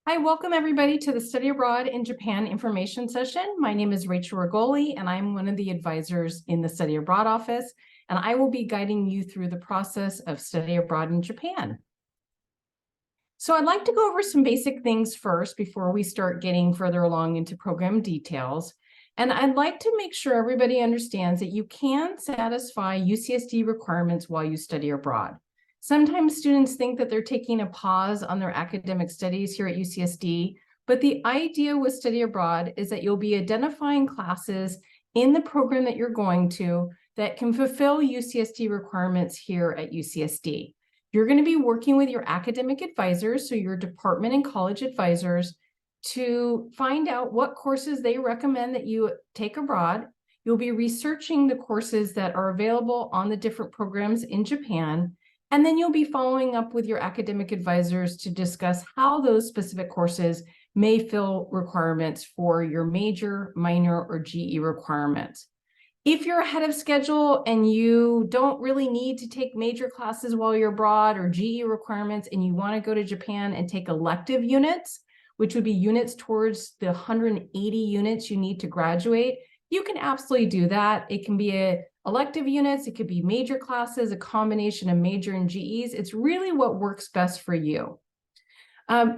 Hi, welcome everybody to the Study Abroad in Japan information session. My name is Rachel Rigoli, and I'm one of the advisors in the Study Abroad office, and I will be guiding you through the process of study abroad in Japan. So I'd like to go over some basic things first before we start getting further along into program details. And I'd like to make sure everybody understands that you can satisfy UCSD requirements while you study abroad. Sometimes students think that they're taking a pause on their academic studies here at UCSD, but the idea with study abroad is that you'll be identifying classes in the program that you're going to that can fulfill UCSD requirements here at UCSD. You're going to be working with your academic advisors, so your department and college advisors, to find out what courses they recommend that you take abroad. You'll be researching the courses that are available on the different programs in Japan. And then you'll be following up with your academic advisors to discuss how those specific courses may fill requirements for your major, minor, or GE requirements. If you're ahead of schedule and you don't really need to take major classes while you're abroad or GE requirements, and you want to go to Japan and take elective units, which would be units towards the 180 units you need to graduate, you can absolutely do that. It can be elective units, it could be major classes, a combination of major and GEs. It's really what works best for you.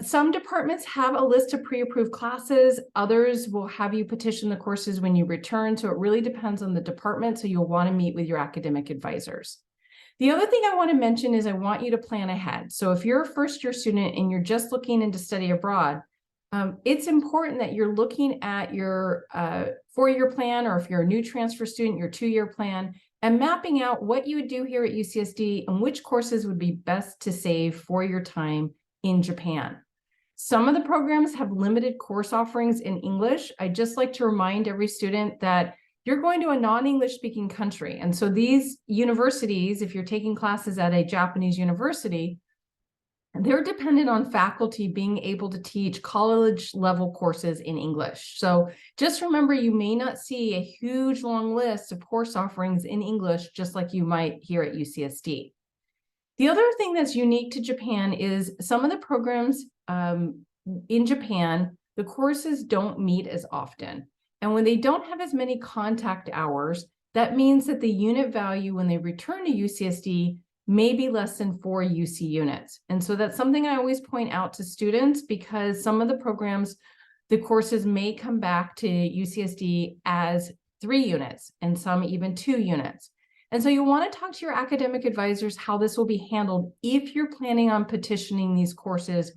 Some departments have a list of pre-approved classes. Others will have you petition the courses when you return. So it really depends on the department. So you'll want to meet with your academic advisors. The other thing I want to mention is I want you to plan ahead. So if you're a first-year student and you're just looking into study abroad, it's important that you're looking at your four-year plan, or if you're a new transfer student, your two-year plan, and mapping out what you would do here at UCSD and which courses would be best to save for your time in Japan. Some of the programs have limited course offerings in English. I just like to remind every student that you're going to a non-English speaking country. And so these universities, if you're taking classes at a Japanese university, they're dependent on faculty being able to teach college level courses in English. So just remember, you may not see a huge long list of course offerings in English, just like you might here at UCSD. The other thing that's unique to Japan is some of the programs in Japan, the courses don't meet as often. And when they don't have as many contact hours, that means that the unit value when they return to UCSD may be less than 4 UC units. And so that's something I always point out to students, because some of the programs, the courses may come back to UCSD as 3 units and some even 2 units. And so you want to talk to your academic advisors how this will be handled if you're planning on petitioning these courses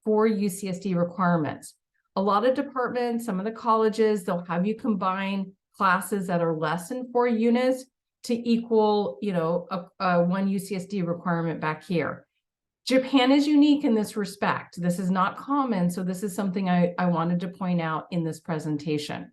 for UCSD requirements. A lot of departments, some of the colleges, they'll have you combine classes that are less than 4 units to equal, a 1 UCSD requirement back here. Japan is unique in this respect. This is not common, so this is something I wanted to point out in this presentation.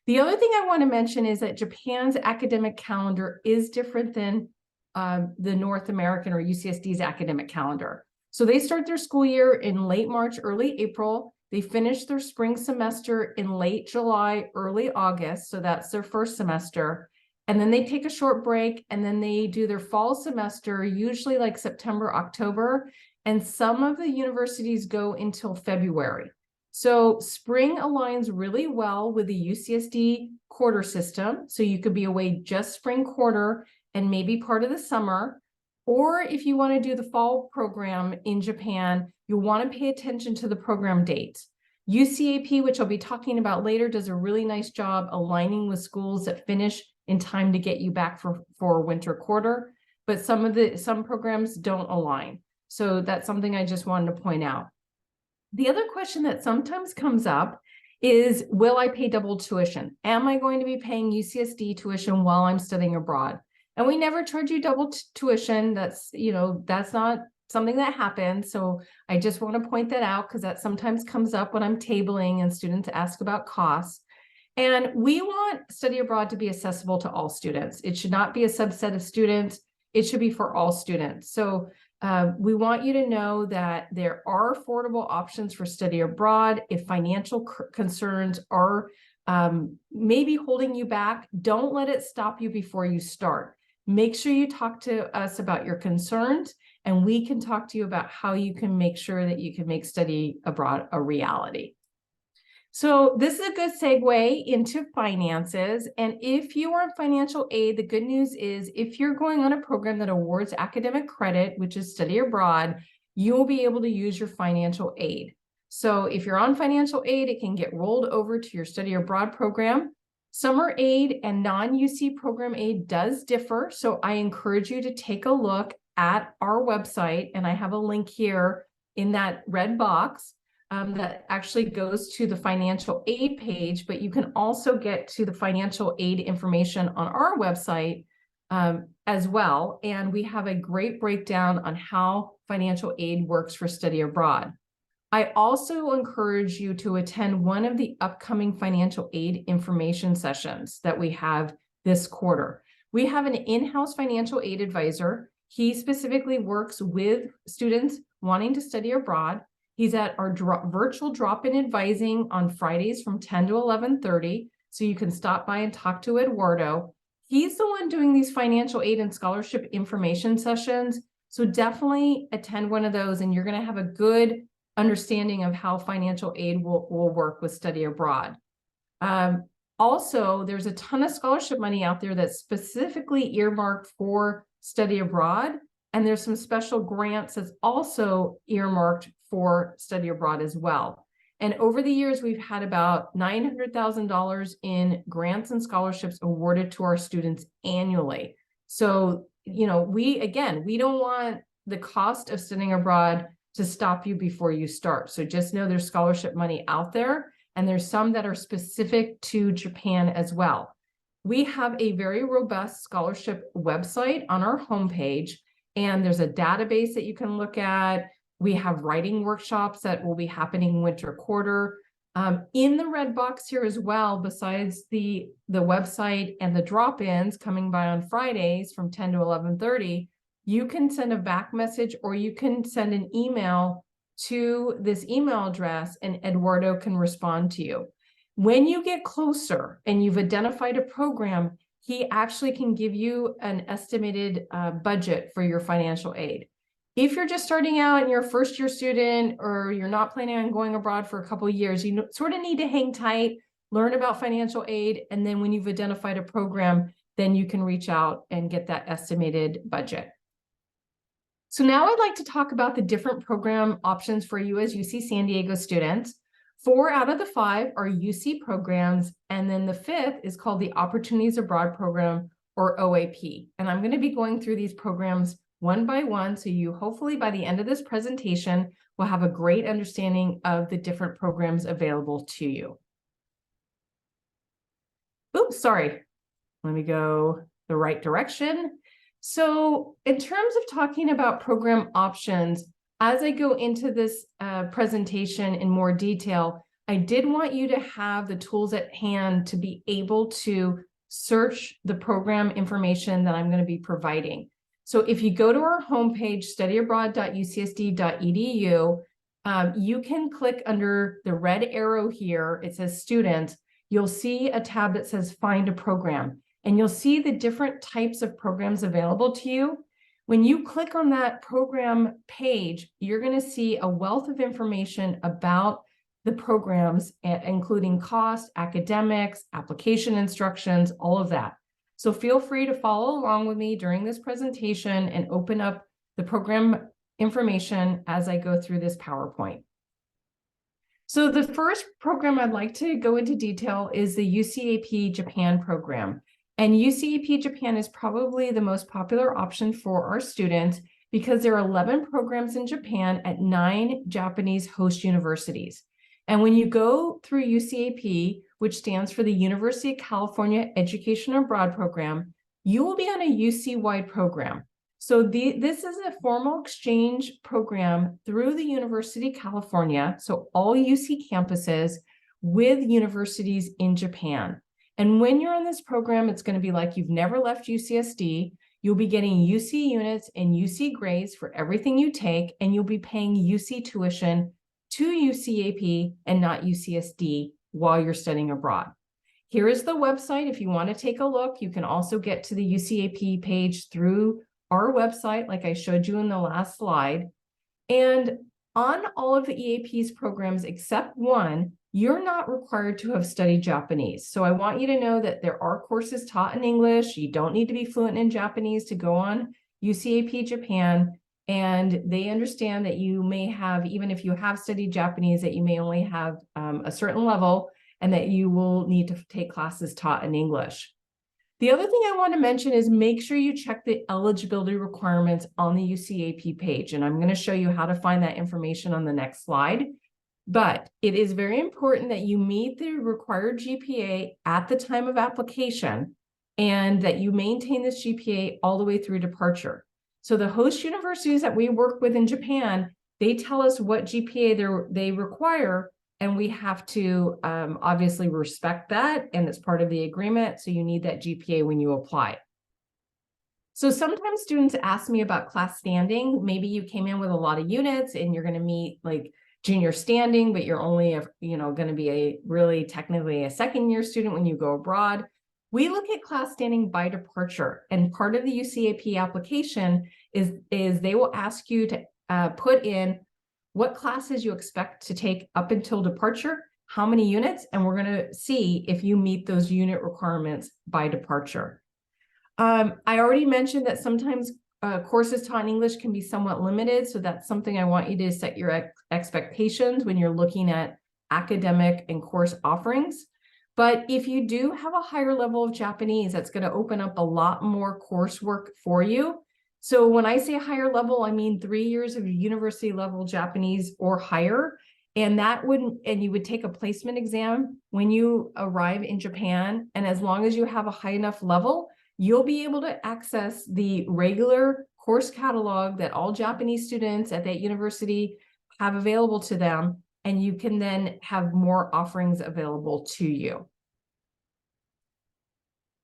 The other thing I want to mention is that Japan's academic calendar is different than the North American or UCSD's academic calendar. So they start their school year in late March, early April. They finish their spring semester in late July, early August. So that's their first semester. And then they take a short break, and then they do their fall semester, usually like September, October. And some of the universities go until February. So spring aligns really well with the UCSD quarter system. So you could be away just spring quarter and maybe part of the summer. Or if you want to do the fall program in Japan, you'll want to pay attention to the program dates. UCAP, which I'll be talking about later, does a really nice job aligning with schools that finish in time to get you back for winter quarter. But some programs don't align. So that's something I just wanted to point out. The other question that sometimes comes up is, will I pay double tuition? Am I going to be paying UCSD tuition while I'm studying abroad? And we never charge you double tuition. That's not something that happens. So I just want to point that out, because that sometimes comes up when I'm tabling and students ask about costs. And we want study abroad to be accessible to all students. It should not be a subset of students. It should be for all students. So we want you to know that there are affordable options for study abroad. If financial concerns are maybe holding you back, don't let it stop you before you start. Make sure you talk to us about your concerns, and we can talk to you about how you can make sure that you can make study abroad a reality. So this is a good segue into finances. And if you are in financial aid, the good news is if you're going on a program that awards academic credit, which is study abroad, you will be able to use your financial aid. So if you're on financial aid, it can get rolled over to your study abroad program. Summer aid and non-UC program aid does differ. So I encourage you to take a look at our website. And I have a link here in that red box that actually goes to the financial aid page, but you can also get to the financial aid information on our website as well. And we have a great breakdown on how financial aid works for study abroad. I also encourage you to attend one of the upcoming financial aid information sessions that we have this quarter. We have an in-house financial aid advisor. He specifically works with students wanting to study abroad. He's at our virtual drop-in advising on Fridays from 10 to 11:30. So you can stop by and talk to Eduardo. He's the one doing these financial aid and scholarship information sessions. So definitely attend one of those and you're going to have a good understanding of how financial aid will work with study abroad. Also, there's a ton of scholarship money out there that's specifically earmarked for study abroad. And there's some special grants that's also earmarked for study abroad as well. And over the years, we've had about $900,000 in grants and scholarships awarded to our students annually. So, we don't want the cost of studying abroad to stop you before you start. So just know there's scholarship money out there, and there's some that are specific to Japan as well. We have a very robust scholarship website on our homepage, and there's a database that you can look at. We have writing workshops that will be happening winter quarter. In the red box here as well, besides the website and the drop-ins coming by on Fridays from 10 to 11:30, you can send a back message or you can send an email to this email address and Eduardo can respond to you. When you get closer and you've identified a program, he actually can give you an estimated budget for your financial aid. If you're just starting out and you're a first-year student or you're not planning on going abroad for a couple of years, you sort of need to hang tight, learn about financial aid, and then when you've identified a program, then you can reach out and get that estimated budget. So now I'd like to talk about the different program options for you as UC San Diego students. 4 out of the 5 are UC programs, and then the 5th is called the Opportunities Abroad Program, or OAP. And I'm going to be going through these programs one by one, so you hopefully by the end of this presentation will have a great understanding of the different programs available to you. Oops, sorry. Let me go the right direction. So in terms of talking about program options, as I go into this presentation in more detail, I did want you to have the tools at hand to be able to search the program information that I'm going to be providing. So if you go to our homepage, studyabroad.ucsd.edu, you can click under the red arrow here. It says students. You'll see a tab that says find a program, and you'll see the different types of programs available to you. When you click on that program page, you're going to see a wealth of information about the programs, including cost, academics, application instructions, all of that. So feel free to follow along with me during this presentation and open up the program information as I go through this PowerPoint. So the first program I'd like to go into detail is the UCAP Japan program. And UCAP Japan is probably the most popular option for our students because there are 11 programs in Japan at 9 Japanese host universities. And when you go through UCAP, which stands for the University of California Education Abroad Program, you will be on a UC-wide program. So this is a formal exchange program through the University of California, so all UC campuses with universities in Japan. And when you're on this program, it's going to be like you've never left UCSD. You'll be getting UC units and UC grades for everything you take, and you'll be paying UC tuition to UCAP and not UCSD while you're studying abroad. Here is the website. If you want to take a look, you can also get to the UCAP page through our website, like I showed you in the last slide. And on all of the EAP's programs except one, you're not required to have studied Japanese. So I want you to know that there are courses taught in English. You don't need to be fluent in Japanese to go on UCAP Japan. And they understand that you may have, even if you have studied Japanese, that you may only have a certain level and that you will need to take classes taught in English. The other thing I want to mention is make sure you check the eligibility requirements on the UCAP page. And I'm going to show you how to find that information on the next slide. But it is very important that you meet the required GPA at the time of application and that you maintain this GPA all the way through departure. So the host universities that we work with in Japan, they tell us what GPA they require, and we have to obviously respect that, and it's part of the agreement. So you need that GPA when you apply. So sometimes students ask me about class standing. Maybe you came in with a lot of units and you're going to meet like junior standing, but you're only going to be really technically a second year student when you go abroad. We look at class standing by departure, and part of the UCAP application is they will ask you to put in what classes you expect to take up until departure, how many units, and we're going to see if you meet those unit requirements by departure. I already mentioned that sometimes courses taught in English can be somewhat limited, so that's something I want you to set your expectations when you're looking at academic and course offerings. But if you do have a higher level of Japanese, that's going to open up a lot more coursework for you. So when I say higher level, I mean 3 years of university level Japanese or higher. And you would take a placement exam when you arrive in Japan. And as long as you have a high enough level, you'll be able to access the regular course catalog that all Japanese students at that university have available to them. And you can then have more offerings available to you.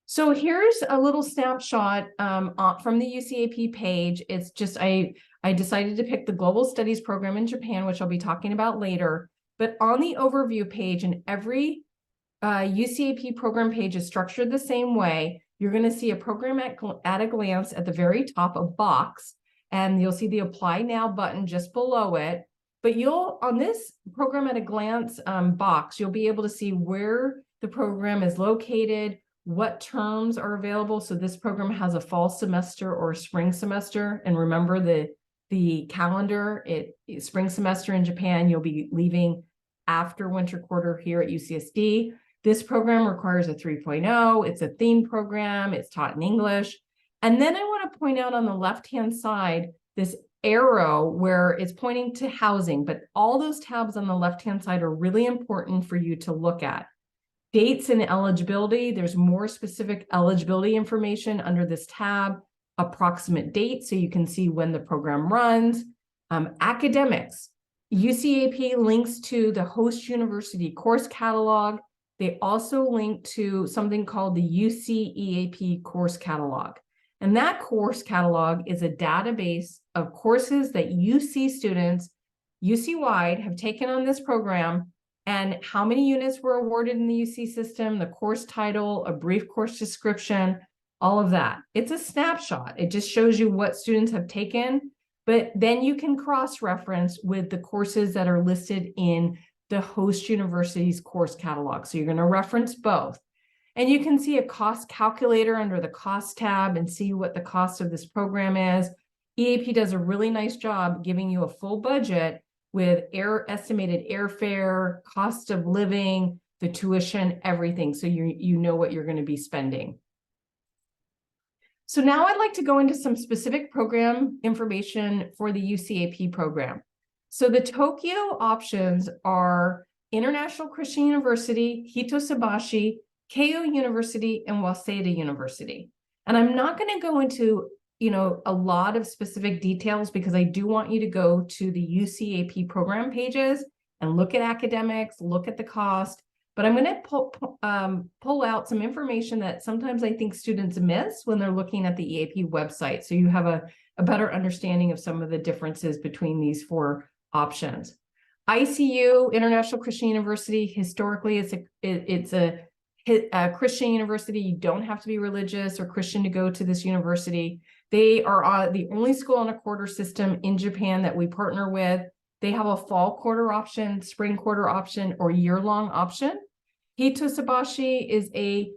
So here's a little snapshot from the UCAP page. It's just, I decided to pick the Global Studies program in Japan, which I'll be talking about later. But on the overview page, and every UCAP program page is structured the same way, you're going to see a program at a glance at the very top, a box, and you'll see the Apply Now button just below it. But on this program at a glance box, you'll be able to see where the program is located, what terms are available. So this program has a fall semester or a spring semester. And remember the calendar, spring semester in Japan, you'll be leaving after winter quarter here at UCSD. This program requires a 3.0. It's a theme program. It's taught in English. And then I want to point out on the left-hand side, this arrow where it's pointing to housing, but all those tabs on the left-hand side are really important for you to look at. Dates and eligibility, there's more specific eligibility information under this tab, approximate date, so you can see when the program runs. Academics, UCAP links to the host university course catalog. They also link to something called the UCEAP course catalog. And that course catalog is a database of courses that UC students, UC-wide, have taken on this program, and how many units were awarded in the UC system, the course title, a brief course description, all of that. It's a snapshot. It just shows you what students have taken, but then you can cross-reference with the courses that are listed in the host university's course catalog. So you're going to reference both. And you can see a cost calculator under the cost tab and see what the cost of this program is. EAP does a really nice job giving you a full budget with estimated airfare, cost of living, the tuition, everything. So you know what you're going to be spending. So now I'd like to go into some specific program information for the UCAP program. So the Tokyo options are International Christian University, Hitotsubashi, Keio University, and Waseda University. And I'm not going to go into a lot of specific details because I do want you to go to the UCAP program pages and look at academics, look at the cost. But I'm going to pull out some information that sometimes I think students miss when they're looking at the EAP website. So you have a better understanding of some of the differences between these four options. ICU, International Christian University, historically, it's a Christian university. You don't have to be religious or Christian to go to this university. They are the only school on a quarter system in Japan that we partner with. They have a fall quarter option, spring quarter option, or year-long option. Hitotsubashi is a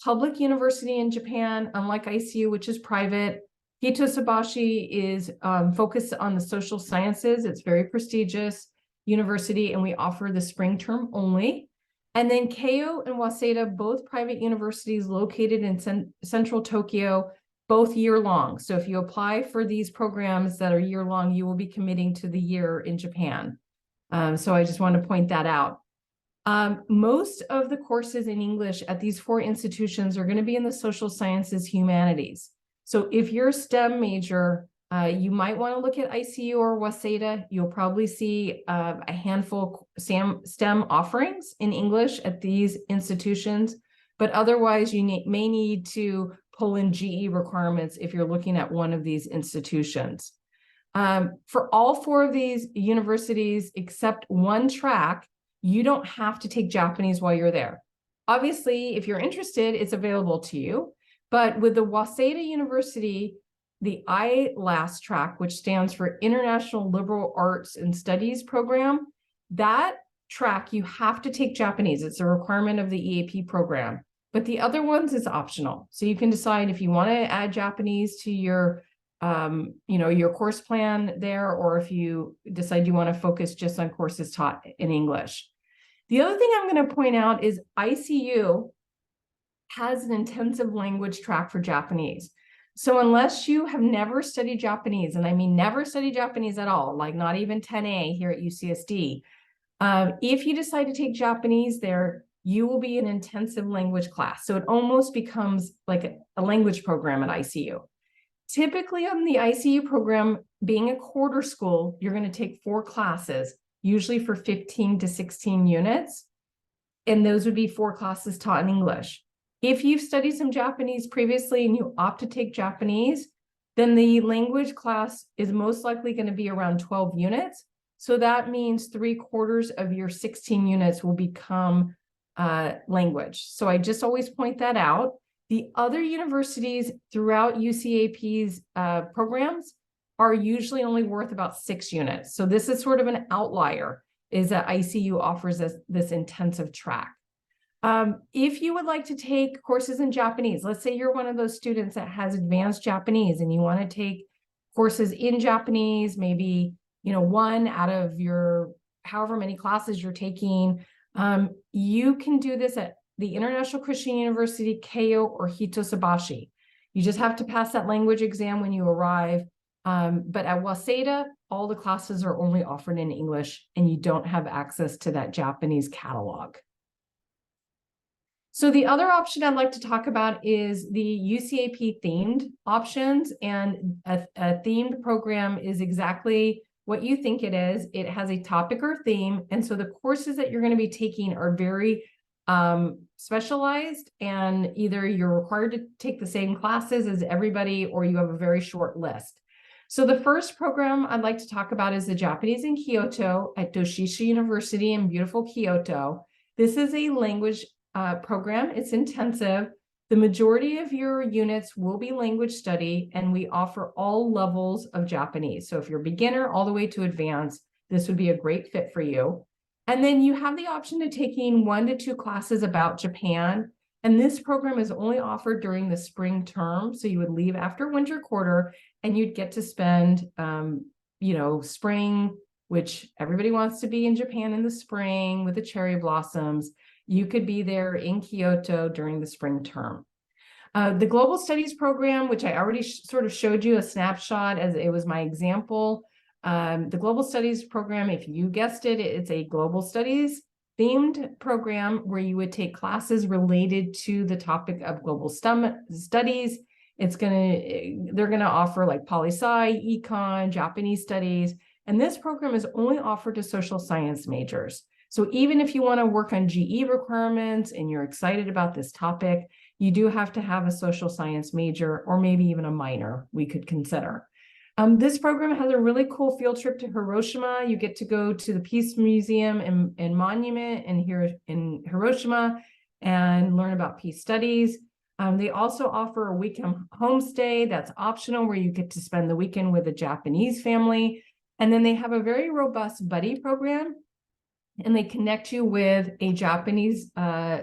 public university in Japan, unlike ICU, which is private. Hitotsubashi is focused on the social sciences. It's very prestigious university, and we offer the spring term only. And then Keio and Waseda, both private universities located in central Tokyo, both year-long. So if you apply for these programs that are year-long, you will be committing to the year in Japan. So I just want to point that out. Most of the courses in English at these 4 institutions are going to be in the social sciences humanities. So if you're a STEM major, you might want to look at ICU or Waseda. You'll probably see a handful of STEM offerings in English at these institutions, but otherwise you may need to pull in GE requirements if you're looking at one of these institutions. For all 4 of these universities, except one track, you don't have to take Japanese while you're there. Obviously, if you're interested, it's available to you. But with the Waseda University, the ILAS track, which stands for International Liberal Arts and Studies program, that track, you have to take Japanese. It's a requirement of the EAP program. But the other ones is optional. So you can decide if you want to add Japanese to your your course plan there, or if you decide you want to focus just on courses taught in English. The other thing I'm going to point out is ICU has an intensive language track for Japanese. So unless you have never studied Japanese, and I mean never studied Japanese at all, like not even 10A here at UCSD, if you decide to take Japanese there, you will be in intensive language class. So it almost becomes like a language program at ICU. Typically on the ICU program, being a quarter school, you're going to take 4 classes, usually for 15 to 16 units. And those would be 4 classes taught in English. If you've studied some Japanese previously and you opt to take Japanese, then the language class is most likely going to be around 12 units. So that means 3/4 of your 16 units will become language. So I just always point that out. The other universities throughout UCAP's programs are usually only worth about 6 units. So this is sort of an outlier, is that ICU offers us this intensive track. If you would like to take courses in Japanese, let's say you're one of those students that has advanced Japanese and you want to take courses in Japanese, maybe, 1 out of your however many classes you're taking, you can do this at the International Christian University, Keio, or Hitotsubashi. You just have to pass that language exam when you arrive. But at Waseda, all the classes are only offered in English and you don't have access to that Japanese catalog. So the other option I'd like to talk about is the UCAP themed options, and a themed program is exactly what you think it is. It has a topic or theme, and so the courses that you're going to be taking are very specialized, and either you're required to take the same classes as everybody or you have a very short list. So the first program I'd like to talk about is the Japanese in Kyoto at Doshisha University in beautiful Kyoto. This is a language program. It's intensive. The majority of your units will be language study, and we offer all levels of Japanese. So if you're beginner all the way to advanced, this would be a great fit for you. And then you have the option of taking 1 to 2 classes about Japan. And this program is only offered during the spring term. So you would leave after winter quarter and you'd get to spend, spring, which everybody wants to be in Japan in the spring with the cherry blossoms. You could be there in Kyoto during the spring term. The Global Studies program, which I already sort of showed you a snapshot as it was my example. The Global Studies program, if you guessed it, it's a Global Studies themed program where you would take classes related to the topic of global studies. They're gonna offer like poli-sci, econ, Japanese studies, and this program is only offered to social science majors. So even if you want to work on GE requirements and you're excited about this topic, you do have to have a social science major or maybe even a minor we could consider. This program has a really cool field trip to Hiroshima. You get to go to the Peace Museum and Monument here in Hiroshima. and learn about peace studies. They also offer a weekend homestay that's optional, where you get to spend the weekend with a Japanese family. And then they have a very robust buddy program, and they connect you with a Japanese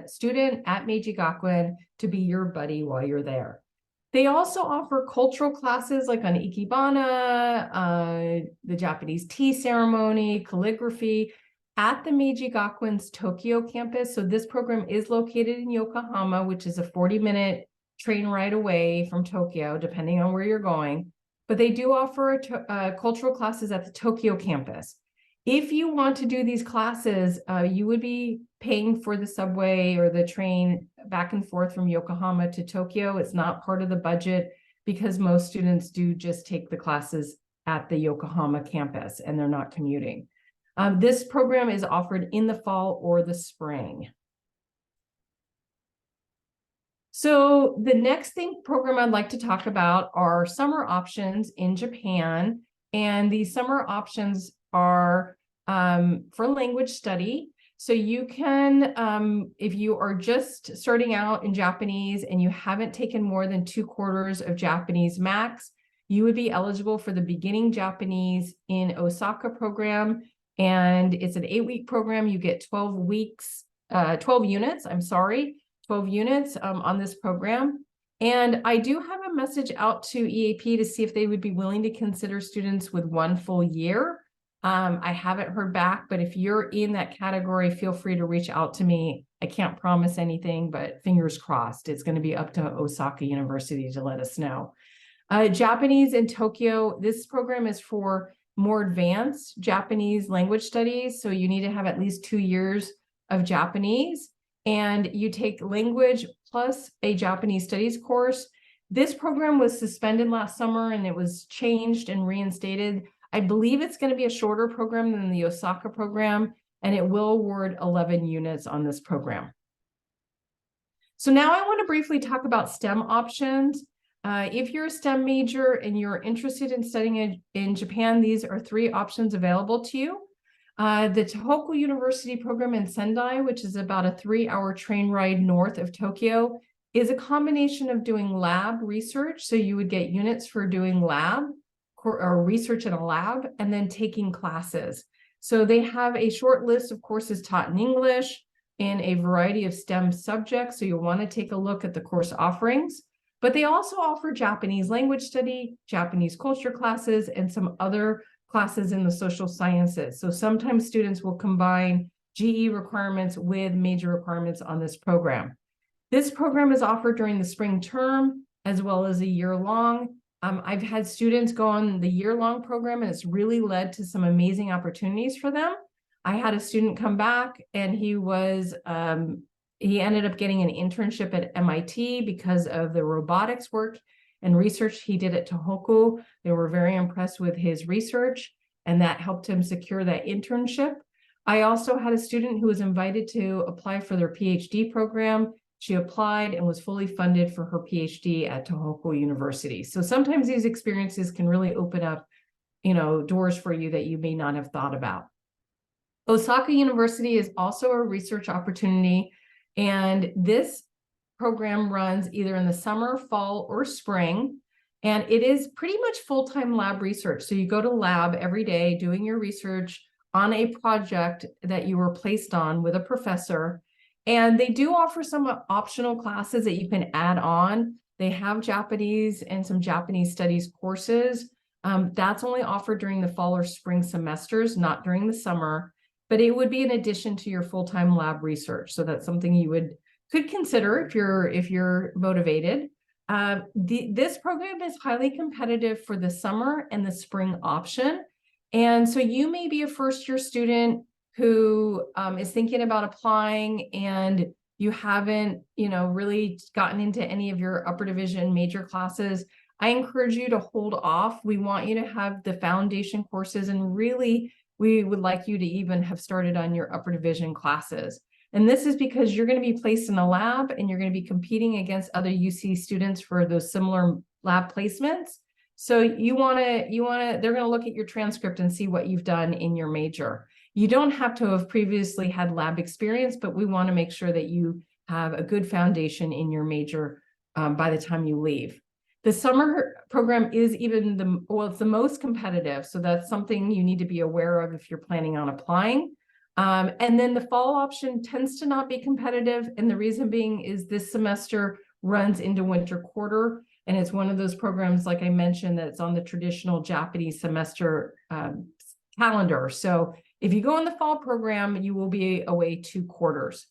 student at Meiji Gakuen to be your buddy while you're there. They also offer cultural classes like on Ikebana, the Japanese tea ceremony, calligraphy at the Meiji Gakuen's Tokyo campus. So this program is located in Yokohama, which is a 40-minute train ride away from Tokyo, depending on where you're going. But they do offer cultural classes at the Tokyo campus. If you want to do these classes, you would be paying for the subway or the train back and forth from Yokohama to Tokyo. It's not part of the budget, because most students do just take the classes at the Yokohama campus and they're not commuting. This program is offered in the fall or the spring. So the next program I'd like to talk about are summer options in Japan. And these summer options are for language study. So you can, if you are just starting out in Japanese and you haven't taken more than 2 quarters of Japanese max, you would be eligible for the Beginning Japanese in Osaka program. And it's an 8-week program. You get 12 units on this program. And I do have a message out to EAP to see if they would be willing to consider students with 1 full year. I haven't heard back, but if you're in that category, feel free to reach out to me. I can't promise anything, but fingers crossed. It's going to be up to Osaka University to let us know. Japanese in Tokyo, this program is for more advanced Japanese language studies. So you need to have at least 2 years of Japanese, and you take language plus a Japanese studies course. This program was suspended last summer and it was changed and reinstated. I believe it's going to be a shorter program than the Osaka program, and it will award 11 units on this program. So now I want to briefly talk about STEM options. If you're a STEM major and you're interested in studying in Japan, these are 3 options available to you. The Tohoku University program in Sendai, which is about a 3-hour train ride north of Tokyo, is a combination of doing lab research. So you would get units for doing lab or research in a lab, and then taking classes. So they have a short list of courses taught in English in a variety of STEM subjects. So you'll want to take a look at the course offerings. But they also offer Japanese language study, Japanese culture classes, and some other classes in the social sciences. So sometimes students will combine GE requirements with major requirements on this program. This program is offered during the spring term as well as a year-long. I've had students go on the year-long program, and it's really led to some amazing opportunities for them. I had a student come back, and he ended up getting an internship at MIT because of the robotics work and research he did at Tohoku. They were very impressed with his research, and that helped him secure that internship. I also had a student who was invited to apply for their PhD program. She applied and was fully funded for her PhD at Tohoku University. So sometimes these experiences can really open up, doors for you that you may not have thought about. Osaka University is also a research opportunity, and this program runs either in the summer, fall, or spring, and it is pretty much full-time lab research. So you go to lab every day doing your research on a project that you were placed on with a professor. And they do offer some optional classes that you can add on. They have Japanese and some Japanese studies courses. That's only offered during the fall or spring semesters, not during the summer, but it would be in addition to your full-time lab research. So that's something you could consider if you're motivated. This program is highly competitive for the summer and the spring option. And so you may be a first-year student who is thinking about applying, and you haven't, really gotten into any of your upper division major classes. I encourage you to hold off. We want you to have the foundation courses, and really, we would like you to even have started on your upper division classes. And this is because you're going to be placed in a lab, and you're going to be competing against other UC students for those similar lab placements. So they're going to look at your transcript and see what you've done in your major. You don't have to have previously had lab experience, but we want to make sure that you have a good foundation in your major by the time you leave. The summer program is it's the most competitive. So that's something you need to be aware of if you're planning on applying. And then the fall option tends to not be competitive. And the reason being is this semester runs into winter quarter. And it's one of those programs, like I mentioned, that's on the traditional Japanese semester calendar. So if you go in the fall program, you will be away 2 quarters.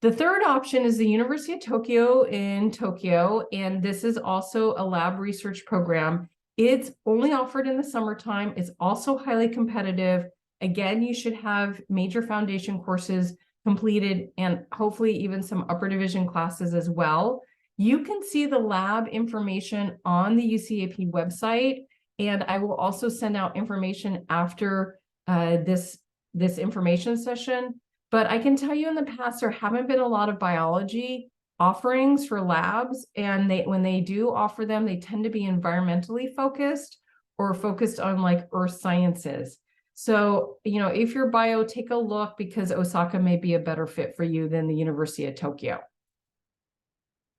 The third option is the University of Tokyo in Tokyo, and this is also a lab research program. It's only offered in the summertime. It's also highly competitive. Again, you should have major foundation courses completed and hopefully even some upper division classes as well. You can see the lab information on the UCAP website, and I will also send out information after this information session. But I can tell you in the past, there haven't been a lot of biology offerings for labs. And when they do offer them, they tend to be environmentally focused or focused on like earth sciences. So, if you're bio, take a look because Osaka may be a better fit for you than the University of Tokyo.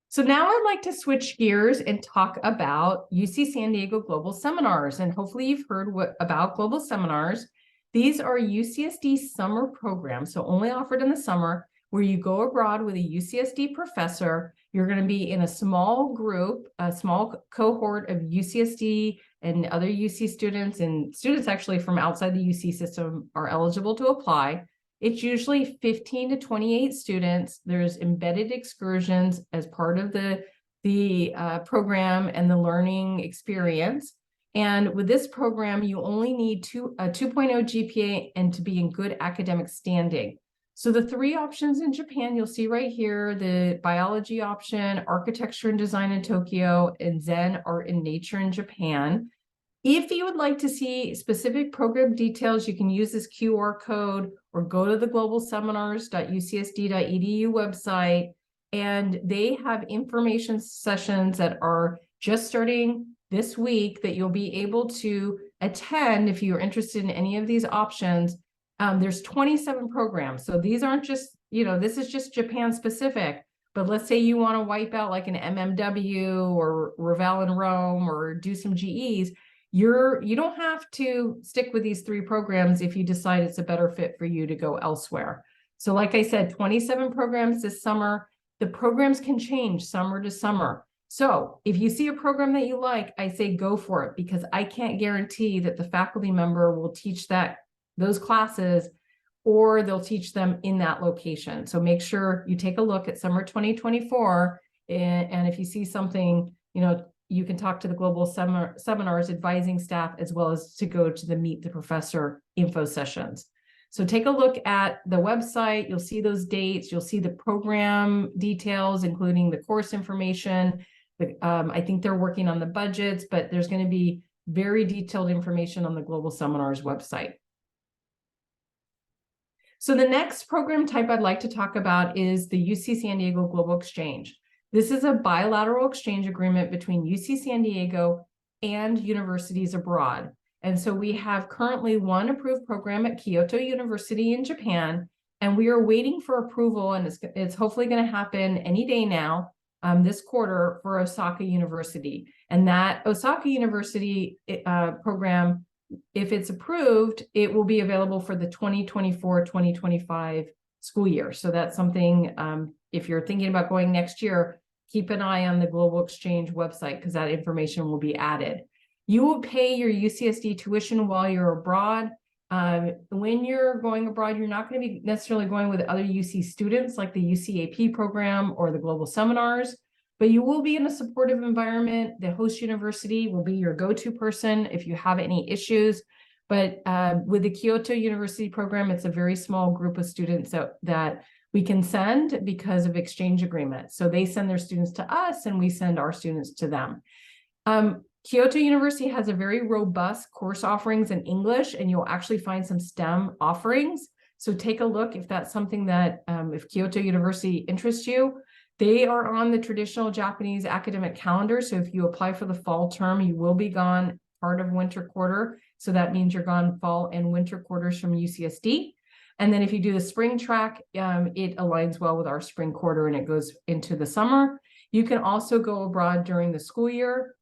So now I'd like to switch gears and talk about UC San Diego Global Seminars. And hopefully you've heard about Global Seminars. These are UCSD summer programs, so only offered in the summer, where you go abroad with a UCSD professor. You're going to be in a small group, a small cohort of UCSD and other UC students, and students actually from outside the UC system are eligible to apply. It's usually 15 to 28 students. There's embedded excursions as part of the program and the learning experience. And with this program, you only need a 2.0 GPA and to be in good academic standing. So the 3 options in Japan, you'll see right here, the biology option, architecture and design in Tokyo, and Zen art and nature in Japan. If you would like to see specific program details, you can use this QR code or go to the globalseminars.ucsd.edu website. And they have information sessions that are just starting this week that you'll be able to attend if you're interested in any of these options. There's 27 programs. So these aren't just, this is just Japan specific. But let's say you want to wipe out like an MMW or Ravel in Rome or do some GEs. You don't have to stick with these 3 programs if you decide it's a better fit for you to go elsewhere. So like I said, 27 programs this summer. The programs can change summer to summer. So if you see a program that you like, I say go for it, because I can't guarantee that the faculty member will teach those classes or they'll teach them in that location. So make sure you take a look at summer 2024. And if you see something, you can talk to the Global Seminars advising staff, as well as to go to the Meet the Professor info sessions. So take a look at the website. You'll see those dates. You'll see the program details, including the course information. I think they're working on the budgets, but there's going to be very detailed information on the Global Seminars website. So the next program type I'd like to talk about is the UC San Diego Global Exchange. This is a bilateral exchange agreement between UC San Diego and universities abroad. And so we have currently 1 approved program at Kyoto University in Japan, and we are waiting for approval, and it's hopefully going to happen any day now, this quarter, for Osaka University. And that Osaka University program, if it's approved, it will be available for the 2024-2025 school year. So that's something, if you're thinking about going next year, keep an eye on the Global Exchange website, because that information will be added. You will pay your UCSD tuition while you're abroad. When you're going abroad, you're not going to be necessarily going with other UC students like the UCAP program or the Global Seminars, but you will be in a supportive environment. The host university will be your go-to person if you have any issues. But with the Kyoto University program, it's a very small group of students that we can send because of exchange agreements. So they send their students to us and we send our students to them. Kyoto University has a very robust course offerings in English, and you'll actually find some STEM offerings. So take a look if that's something that, if Kyoto University interests you. They are on the traditional Japanese academic calendar. So if you apply for the fall term, you will be gone part of winter quarter. So that means you're gone fall and winter quarters from UCSD. And then if you do the spring track, it aligns well with our spring quarter and it goes into the summer. You can also go abroad during the school year,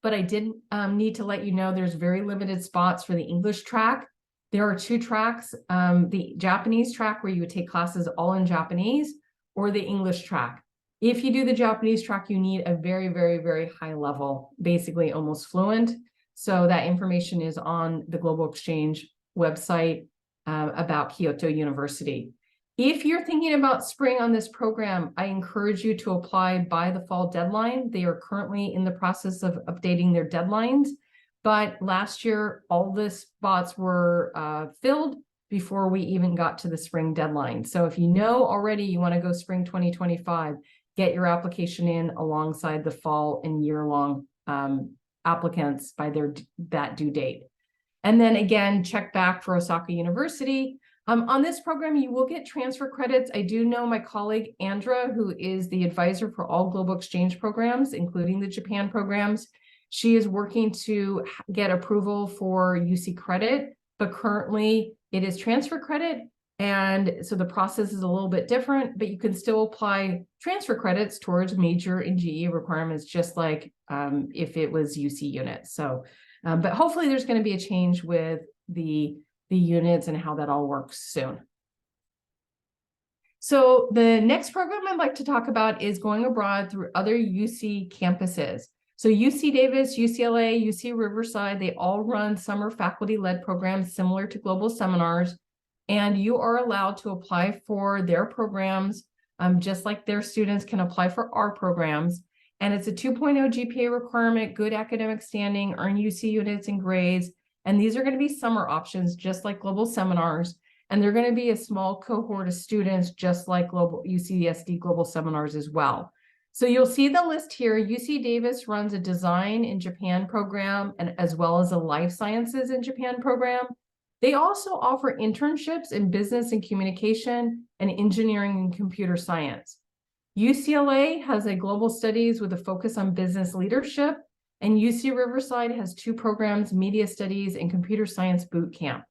but I did need to let you know there's very limited spots for the English track. There are 2 tracks, the Japanese track where you would take classes all in Japanese, or the English track. If you do the Japanese track, you need a very, very, very high level, basically almost fluent. So that information is on the Global Exchange website about Kyoto University. If you're thinking about spring on this program, I encourage you to apply by the fall deadline. They are currently in the process of updating their deadlines, but last year, all the spots were filled before we even got to the spring deadline. So if you know already you want to go spring 2025, get your application in alongside the fall and year-long applicants by that due date. And then again, check back for Osaka University. On this program, you will get transfer credits. I do know my colleague, Andra, who is the advisor for all global exchange programs, including the Japan programs. She is working to get approval for UC credit, but currently it is transfer credit. And so the process is a little bit different, but you can still apply transfer credits towards major and GE requirements, just like if it was UC units. So, but hopefully there's going to be a change with the units and how that all works soon. So the next program I'd like to talk about is going abroad through other UC campuses. So UC Davis, UCLA, UC Riverside, they all run summer faculty-led programs similar to Global Seminars, and you are allowed to apply for their programs just like their students can apply for our programs. And it's a 2.0 GPA requirement, good academic standing, earn UC units and grades. And these are going to be summer options, just like Global Seminars. And they're going to be a small cohort of students, just like UCSD Global Seminars as well. So you'll see the list here. UC Davis runs a design in Japan program, and as well as a life sciences in Japan program. They also offer internships in business and communication and engineering and computer science. UCLA has a global studies with a focus on business leadership, and UC Riverside has 2 programs, media studies and computer science boot camp.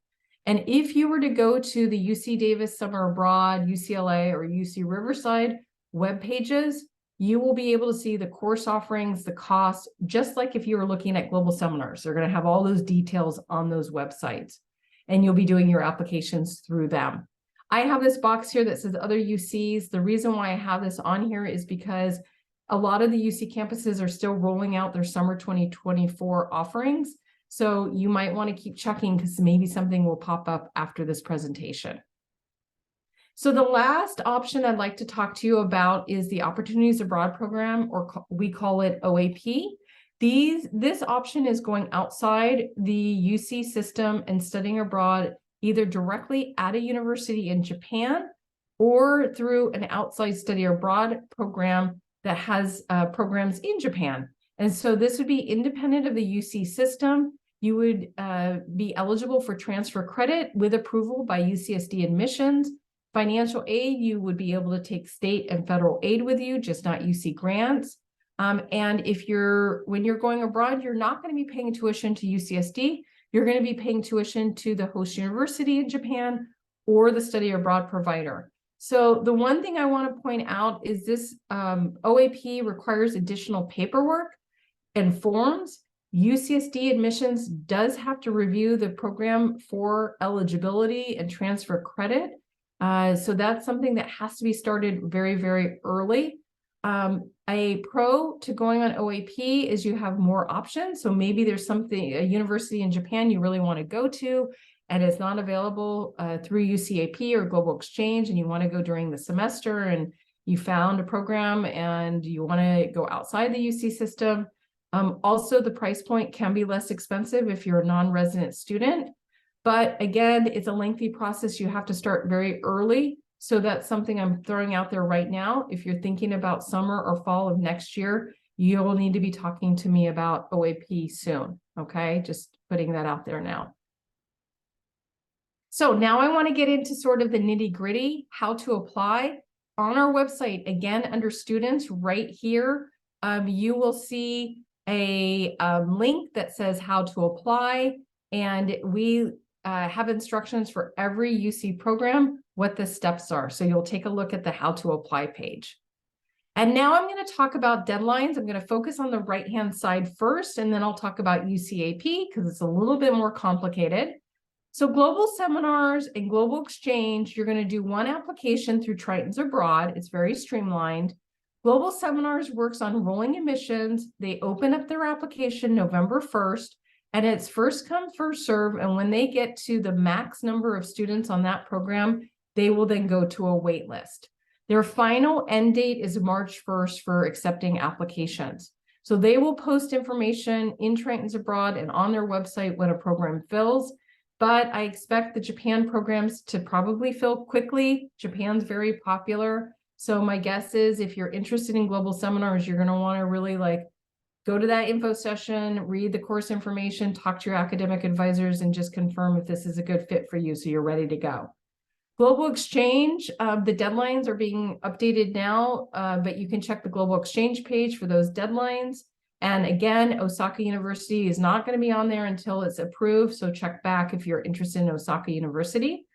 And if you were to go to the UC Davis Summer Abroad, UCLA, or UC Riverside web pages, you will be able to see the course offerings, the costs, just like if you were looking at Global Seminars. They're going to have all those details on those websites, and you'll be doing your applications through them. I have this box here that says other UCs. The reason why I have this on here is because a lot of the UC campuses are still rolling out their summer 2024 offerings. So you might want to keep checking because maybe something will pop up after this presentation. So the last option I'd like to talk to you about is the Opportunities Abroad program, or we call it OAP. This option is going outside the UC system and studying abroad, either directly at a university in Japan or through an outside study abroad program that has programs in Japan. And so this would be independent of the UC system. You would be eligible for transfer credit with approval by UCSD admissions. Financial aid, you would be able to take state and federal aid with you, just not UC grants. And when you're going abroad, you're not going to be paying tuition to UCSD. You're going to be paying tuition to the host university in Japan or the study abroad provider. So the one thing I want to point out is this OAP requires additional paperwork and forms. UCSD admissions does have to review the program for eligibility and transfer credit. So that's something that has to be started very, very early. A pro to going on OAP is you have more options. So maybe there's a university in Japan you really want to go to, and it's not available through UCAP or Global Exchange, and you want to go during the semester, and you found a program and you want to go outside the UC system. Also, the price point can be less expensive if you're a non-resident student. But again, it's a lengthy process. You have to start very early. So that's something I'm throwing out there right now. If you're thinking about summer or fall of next year, you'll need to be talking to me about OAP soon. Okay, just putting that out there now. So now I want to get into sort of the nitty-gritty, how to apply. On our website, again, under students right here, you will see a link that says how to apply. And we have instructions for every UC program, what the steps are. So you'll take a look at the how to apply page. And now I'm going to talk about deadlines. I'm going to focus on the right-hand side first, and then I'll talk about UCAP because it's a little bit more complicated. So global seminars and global exchange, you're going to do one application through Tritons Abroad. It's very streamlined. Global seminars works on rolling admissions. They open up their application November 1st, and it's first come, first serve. And when they get to the max number of students on that program, they will then go to a wait list. Their final end date is March 1st for accepting applications. So they will post information in Tritons Abroad and on their website when a program fills. But I expect the Japan programs to probably fill quickly. Japan's very popular. So my guess is if you're interested in global seminars, you're going to want to really go to that info session, read the course information, talk to your academic advisors, and just confirm if this is a good fit for you so you're ready to go. Global Exchange, the deadlines are being updated now, but you can check the Global Exchange page for those deadlines. And again, Osaka University is not going to be on there until it's approved, so check back if you're interested in Osaka University.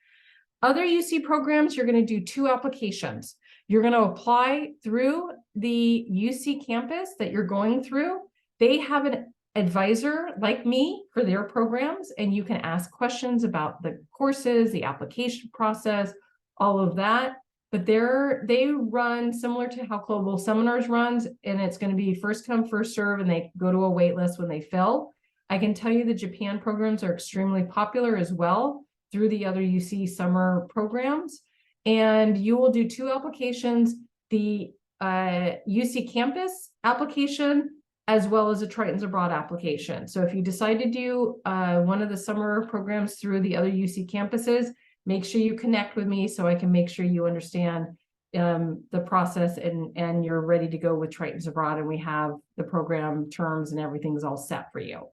Other UC programs, you're going to do 2 applications. You're going to apply through the UC campus that you're going through. They have an advisor like me for their programs, and you can ask questions about the courses, the application process, all of that. But they run similar to how Global Seminars runs, and it's going to be first come, first serve, and they go to a wait list when they fill. I can tell you the Japan programs are extremely popular as well through the other UC summer programs. And you will do 2 applications, the UC campus application, as well as a Tritons Abroad application. So if you decide to do one of the summer programs through the other UC campuses, make sure you connect with me so I can make sure you understand the process and you're ready to go with Tritons Abroad, and we have the program terms and everything's all set for you.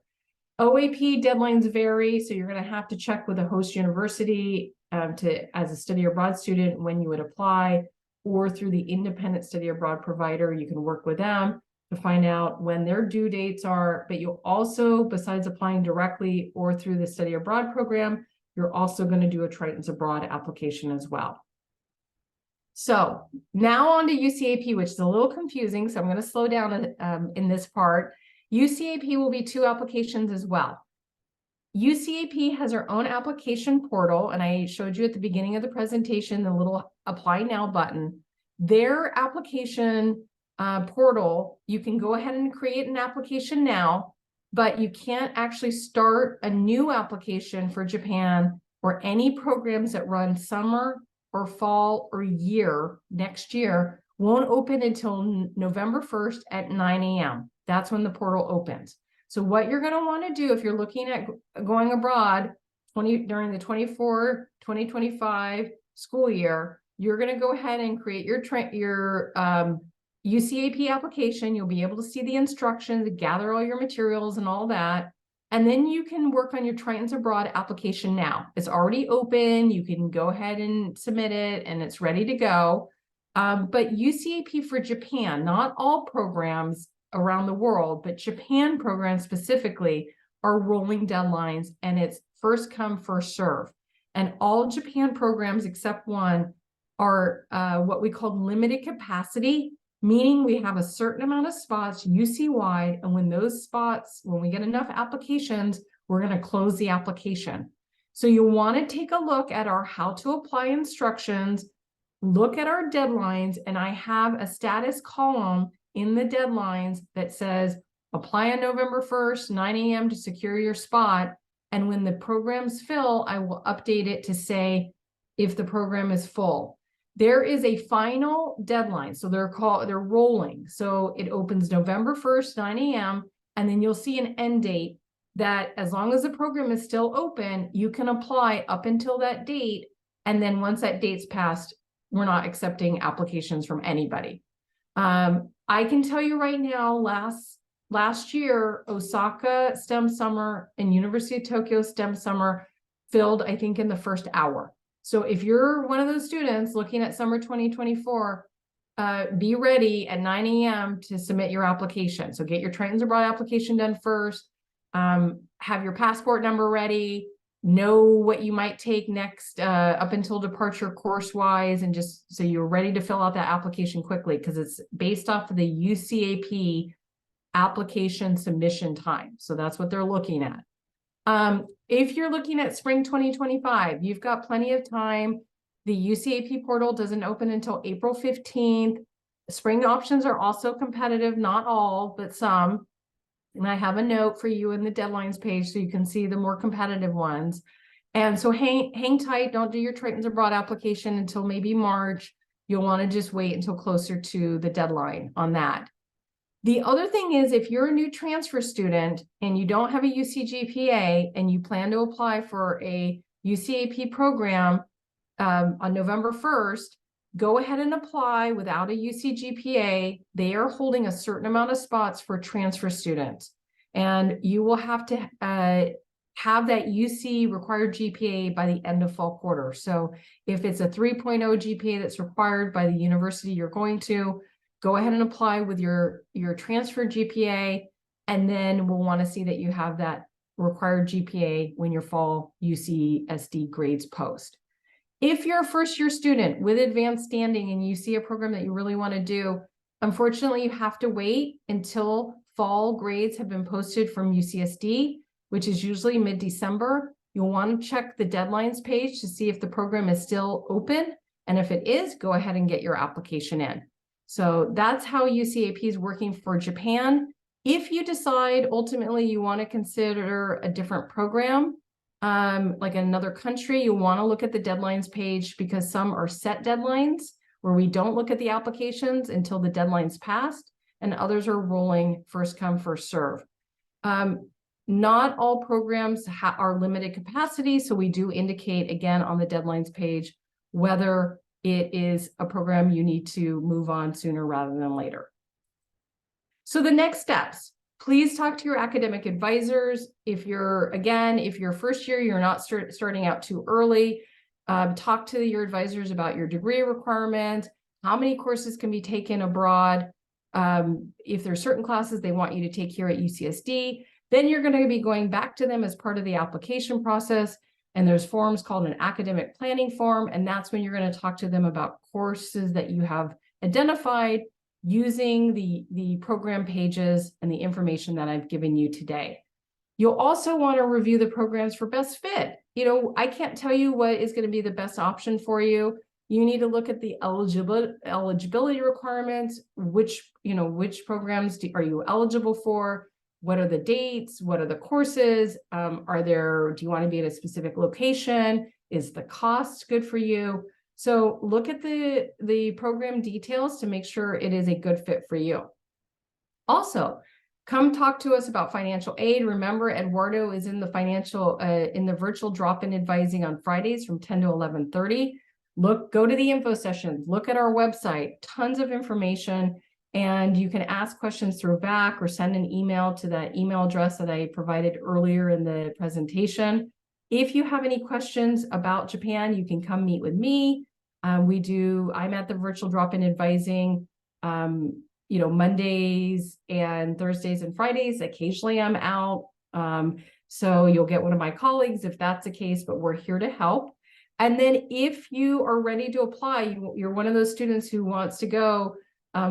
OAP deadlines vary, so you're going to have to check with the host university as a study abroad student when you would apply, or through the independent study abroad provider. You can work with them to find out when their due dates are, but you'll also, besides applying directly or through the study abroad program, you're also going to do a Tritons Abroad application as well. So now on to UCAP, which is a little confusing, so I'm going to slow down in this part. UCAP will be 2 applications as well. UCAP has their own application portal, and I showed you at the beginning of the presentation the little Apply Now button. Their application portal, you can go ahead and create an application now, but you can't actually start a new application for Japan or any programs that run summer or fall or year next year won't open until November 1st at 9 a.m. That's when the portal opens. So what you're going to want to do if you're looking at going abroad during the 2025 school year, you're going to go ahead and create your UCAP application. You'll be able to see the instructions, gather all your materials and all that. And then you can work on your Tritons Abroad application now. It's already open. You can go ahead and submit it and it's ready to go. But UCAP for Japan, not all programs around the world, but Japan programs specifically are rolling deadlines, and it's first come, first serve. And all Japan programs except one are what we call limited capacity, meaning we have a certain amount of spots UC-wide, and when we get enough applications, we're going to close the application. So you want to take a look at our how to apply instructions, look at our deadlines, and I have a status column in the deadlines that says apply on November 1st, 9 a.m. to secure your spot. And when the programs fill, I will update it to say if the program is full. There is a final deadline. So they're rolling. So it opens November 1st, 9 a.m. And then you'll see an end date that as long as the program is still open, you can apply up until that date. And then once that date's passed, we're not accepting applications from anybody. I can tell you right now, last year, Osaka STEM Summer and University of Tokyo STEM Summer filled, I think, in the first hour. So if you're one of those students looking at summer 2024, be ready at 9 a.m. to submit your application. So get your Tritons Abroad application done first, have your passport number ready, know what you might take next up until departure course-wise, and just so you're ready to fill out that application quickly, because it's based off of the UCAP application submission time. So that's what they're looking at. If you're looking at spring 2025, you've got plenty of time. The UCAP portal doesn't open until April 15th. Spring options are also competitive, not all, but some. And I have a note for you in the deadlines page so you can see the more competitive ones. And so hang tight. Don't do your Tritons Abroad application until maybe March. You'll want to just wait until closer to the deadline on that. The other thing is, if you're a new transfer student and you don't have a UCGPA and you plan to apply for a UCAP program on November 1st, go ahead and apply without a UCGPA. They are holding a certain amount of spots for transfer students, and you will have to have that UC required GPA by the end of fall quarter. So if it's a 3.0 GPA that's required by the university you're going to, go ahead and apply with your transfer GPA, and then we'll want to see that you have that required GPA when your fall UCSD grades post. If you're a first-year student with advanced standing and you see a program that you really want to do, unfortunately, you have to wait until fall grades have been posted from UCSD, which is usually mid-December. You'll want to check the deadlines page to see if the program is still open. And if it is, go ahead and get your application in. So that's how UCAP is working for Japan. If you decide ultimately you want to consider a different program, like in another country, you want to look at the deadlines page, because some are set deadlines where we don't look at the applications until the deadline's passed, and others are rolling first come, first serve. Not all programs are limited capacity, so we do indicate again on the deadlines page whether it is a program you need to move on sooner rather than later. So the next steps. Please talk to your academic advisors. If you're first year, you're not starting out too early. Talk to your advisors about your degree requirement, how many courses can be taken abroad. If there's certain classes they want you to take here at UCSD, then you're going to be going back to them as part of the application process. And there's forms called an academic planning form. And that's when you're going to talk to them about courses that you have identified using the program pages and the information that I've given you today. You'll also want to review the programs for best fit. I can't tell you what is going to be the best option for you. You need to look at the eligibility requirements, which programs are you eligible for? What are the dates? What are the courses? Do you want to be at a specific location? Is the cost good for you? So look at the program details to make sure it is a good fit for you. Also, come talk to us about financial aid. Remember, Eduardo is in the virtual drop-in advising on Fridays from 10 to 11:30. Go to the info sessions, look at our website, tons of information, and you can ask questions through back or send an email to that email address that I provided earlier in the presentation. If you have any questions about Japan, you can come meet with me. I'm at the virtual drop-in advising, Mondays and Thursdays and Fridays. Occasionally I'm out. So you'll get one of my colleagues if that's the case, but we're here to help. And then if you are ready to apply, you're one of those students who wants to go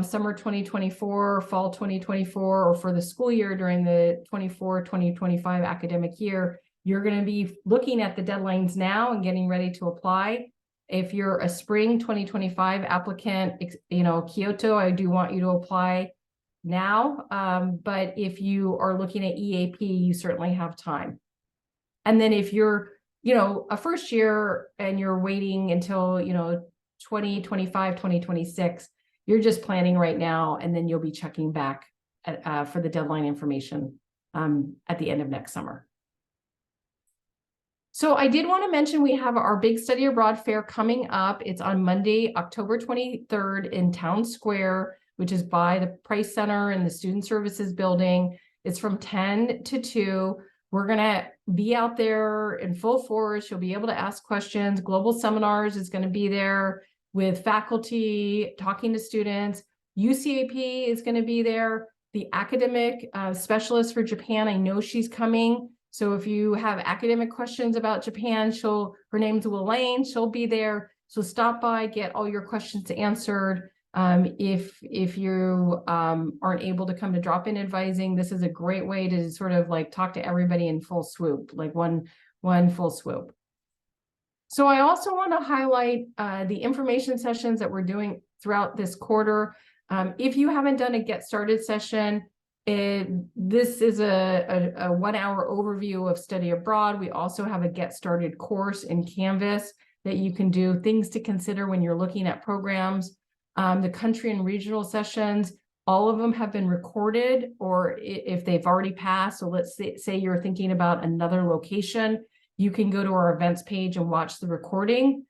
summer 2024, fall 2024, or for the school year during the 24-2025 academic year, you're going to be looking at the deadlines now and getting ready to apply. If you're a spring 2025 applicant, Kyoto, I do want you to apply now. But if you are looking at EAP, you certainly have time. And then if you're, a first year and you're waiting until, 2025, 2026, you're just planning right now, and then you'll be checking back for the deadline information at the end of next summer. So I did want to mention we have our big study abroad fair coming up. It's on Monday, October 23rd in Town Square, which is by the Price Center in the Student Services Building. It's from 10 to 2. We're going to be out there in full force. You'll be able to ask questions. Global Seminars is going to be there with faculty talking to students. UCAP is going to be there. The academic specialist for Japan, I know she's coming. So if you have academic questions about Japan, her name's Elaine, she'll be there. So stop by, get all your questions answered. If you aren't able to come to drop-in advising, this is a great way to sort of like talk to everybody in full swoop, like one full swoop. So I also want to highlight the information sessions that we're doing throughout this quarter. If you haven't done a Get Started session, this is a 1 hour overview of study abroad. We also have a Get Started course in Canvas that you can do, things to consider when you're looking at programs. The country and regional sessions, all of them have been recorded, or if they've already passed. So let's say you're thinking about another location, you can go to our events page and watch the recording.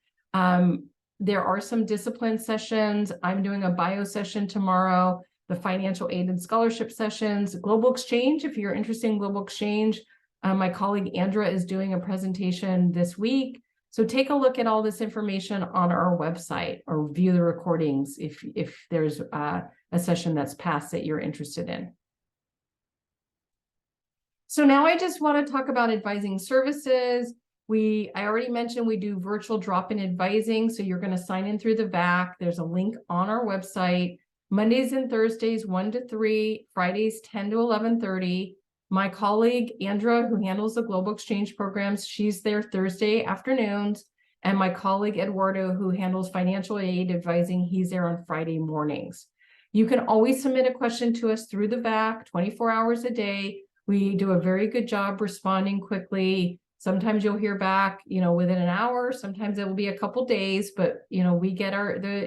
There are some discipline sessions. I'm doing a bio session tomorrow, the financial aid and scholarship sessions, Global Exchange. If you're interested in Global Exchange, my colleague Andra is doing a presentation this week. So take a look at all this information on our website, or view the recordings if there's a session that's passed that you're interested in. So now I just want to talk about advising services. I already mentioned we do virtual drop-in advising. So you're going to sign in through the VAC. There's a link on our website. Mondays and Thursdays, 1 to 3, Fridays, 10 to 11:30. My colleague, Andra, who handles the Global Exchange programs, she's there Thursday afternoons. And my colleague, Eduardo, who handles financial aid advising, he's there on Friday mornings. You can always submit a question to us through the VAC, 24 hours a day. We do a very good job responding quickly. Sometimes you'll hear back, within an hour. Sometimes it will be a couple days, but, we get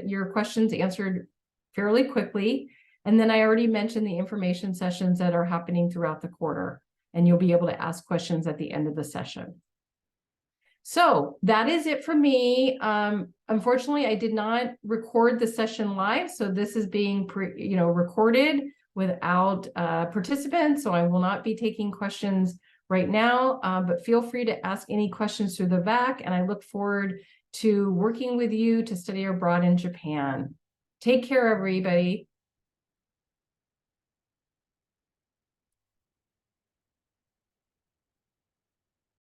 your questions answered fairly quickly. And then I already mentioned the information sessions that are happening throughout the quarter, and you'll be able to ask questions at the end of the session. So that is it for me. Unfortunately, I did not record the session live, so this is being recorded without participants. So I will not be taking questions right now, but feel free to ask any questions through the VAC, and I look forward to working with you to study abroad in Japan. Take care, everybody.